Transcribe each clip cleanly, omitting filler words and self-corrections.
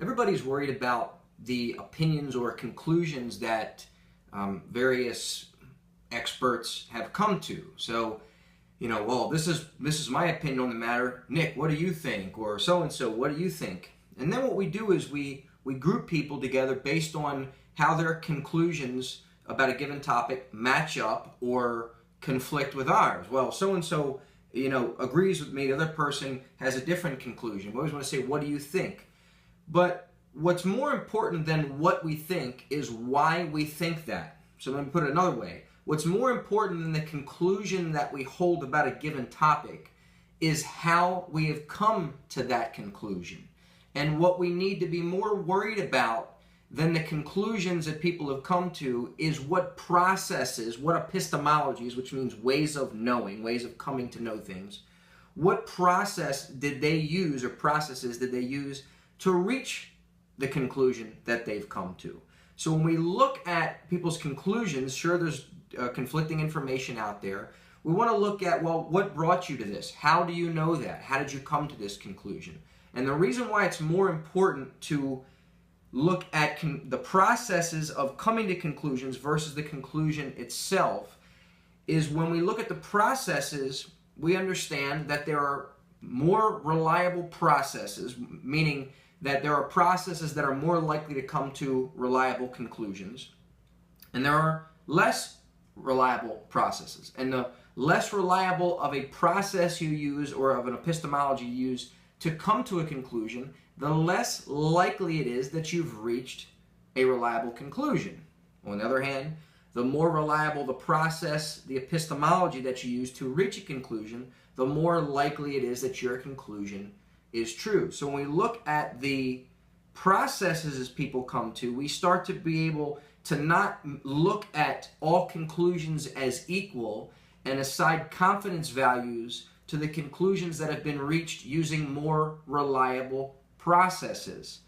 everybody's worried about the opinions or conclusions that various experts have come to. So, well, this is my opinion on the matter. Nick, what do you think? Or so-and-so, what do you think? And then what we do is we group people together based on how their conclusions about a given topic match up or conflict with ours. Well, so-and-so, agrees with me. The other person has a different conclusion. We always want to say, what do you think? But what's more important than what we think is why we think that. So let me put it another way. What's more important than the conclusion that we hold about a given topic is how we have come to that conclusion. And what we need to be more worried about than the conclusions that people have come to is what processes, what epistemologies, which means ways of knowing, ways of coming to know things, what process did they use or processes did they use to reach the conclusion that they've come to. So when we look at people's conclusions, sure, there's conflicting information out there. We want to look at, well, what brought you to this? How do you know that? How did you come to this conclusion? And the reason why it's more important to look at the processes of coming to conclusions versus the conclusion itself is when we look at the processes, we understand that there are more reliable processes, meaning that there are processes that are more likely to come to reliable conclusions, and there are less reliable processes. And the less reliable of a process you use or of an epistemology you use to come to a conclusion, the less likely it is that you've reached a reliable conclusion. On the other hand, the more reliable the process, the epistemology that you use to reach a conclusion, the more likely it is that your conclusion is true. So when we look at the processes as people come to, we start to be able to not look at all conclusions as equal and assign confidence values to the conclusions that have been reached using more reliable processes.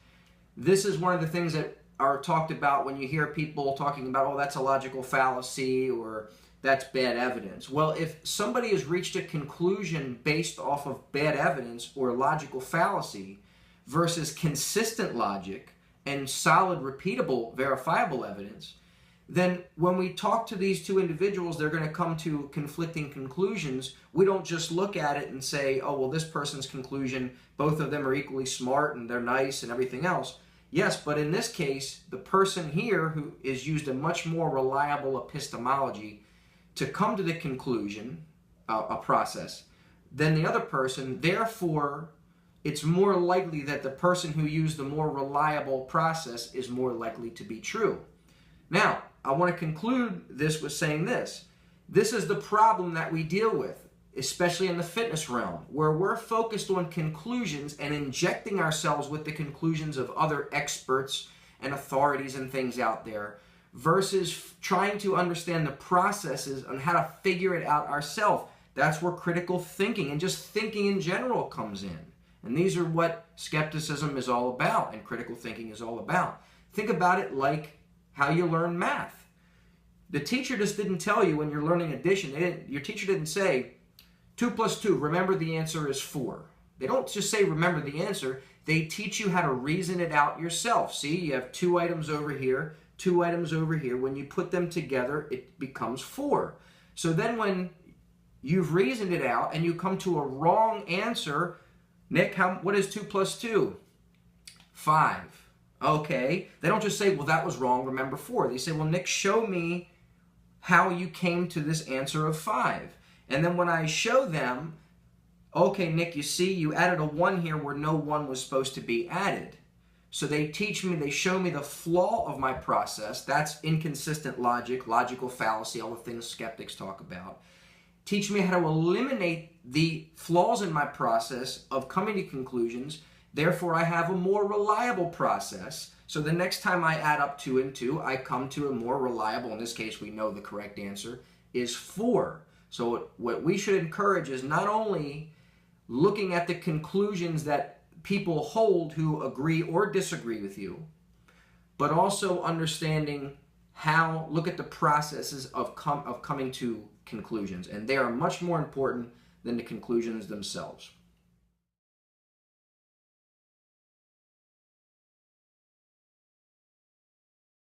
This is one of the things that are talked about when you hear people talking about, oh, that's a logical fallacy or that's bad evidence. Well, if somebody has reached a conclusion based off of bad evidence or logical fallacy versus consistent logic and solid, repeatable, verifiable evidence, then when we talk to these two individuals, they're going to come to conflicting conclusions. We don't just look at it and say, oh, well, this person's conclusion, both of them are equally smart and they're nice and everything else. Yes, but in this case, the person here who is used a much more reliable epistemology to come to the conclusion, a process, than the other person. Therefore, it's more likely that the person who used the more reliable process is more likely to be true. Now, I want to conclude this with saying this. This is the problem that we deal with, especially in the fitness realm, where we're focused on conclusions and injecting ourselves with the conclusions of other experts and authorities and things out there, versus trying to understand the processes on how to figure it out ourselves. That's where critical thinking and just thinking in general comes in. And these are what skepticism is all about and critical thinking is all about. Think about it like how you learn math. The teacher just didn't tell you when you're learning addition, your teacher didn't say, 2 plus 2, remember the answer is 4. They don't just say remember the answer, they teach you how to reason it out yourself. See, you have 2 items over here, 2 items over here. When you put them together, it becomes 4. So then when you've reasoned it out and you come to a wrong answer, Nick, what is 2 plus 2? 5. Okay. They don't just say, well, that was wrong, remember 4. They say, well, Nick, show me how you came to this answer of 5. And then when I show them, okay, Nick, you see, you added a 1 here where no 1 was supposed to be added. So they teach me, they show me the flaw of my process. That's inconsistent logic, logical fallacy, all the things skeptics talk about. Teach me how to eliminate the flaws in my process of coming to conclusions. Therefore, I have a more reliable process. So the next time I add up 2 and 2, I come to a more reliable, in this case, we know the correct answer is 4. So what we should encourage is not only looking at the conclusions that people hold who agree or disagree with you, but also understanding look at the processes of coming to conclusions. And they are much more important than the conclusions themselves.